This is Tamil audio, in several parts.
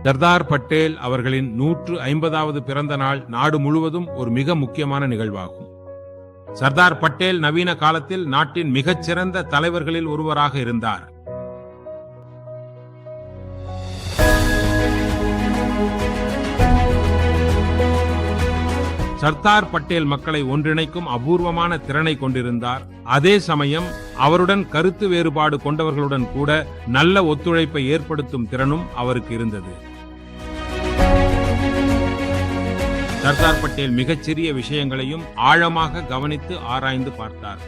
சர்தார் பட்டேல் அவர்களின் 150வது பிறந்த நாள் நாடு முழுவதும் ஒரு மிக முக்கியமான நிகழ்வாகும். சர்தார் பட்டேல் நவீன காலத்தில் நாட்டின் மிகச்சிறந்த தலைவர்களில் ஒருவராக இருந்தார். சர்தார் பட்டேல் மக்களை ஒன்றிணைக்கும் அபூர்வமான திறனை கொண்டிருந்தார். அதே சமயம் அவருடன் கருத்து வேறுபாடு கொண்டவர்களுடன் கூட நல்ல ஒத்துழைப்பை ஏற்படுத்தும் திறனும் அவருக்கு இருந்தது. சர்தார் பட்டேல் மிகச்சிறிய விஷயங்களையும் ஆழமாக கவனித்து ஆராய்ந்து பார்த்தார்.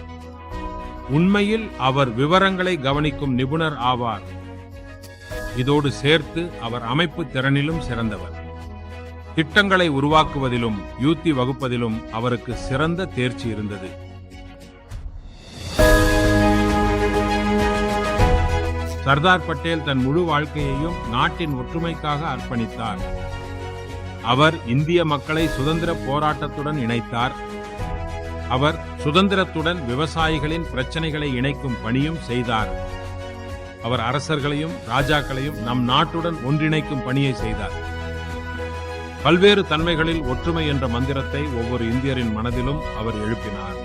உண்மையில் அவர் விவரங்களை கவனிக்கும் நிபுணர் ஆவார். இதோடு சேர்த்து அவர் அமைப்பு திறனிலும் சிறந்தவர். திட்டங்களை உருவாக்குவதிலும் யுக்தி வகுப்பதிலும் அவருக்கு சிறந்த தேர்ச்சி இருந்தது. சர்தார் பட்டேல் தன் முழு வாழ்க்கையையும் நாட்டின் ஒற்றுமைக்காக அர்ப்பணித்தார். அவர் இந்திய மக்களை சுதந்திர போராட்டத்துடன் இணைத்தார். அவர் சுதந்திரத்துடன் விவசாயிகளின் பிரச்சனைகளை இணைக்கும் பணியும் செய்தார். அவர் அரசர்களையும் ராஜாக்களையும் நம் நாட்டுடன் ஒன்றிணைக்கும் பணியை செய்தார். பல்வேறு தன்மைகளில் ஒற்றுமை என்ற மந்திரத்தை ஒவ்வொரு இந்தியரின் மனதிலும் அவர் எழுப்பினார்.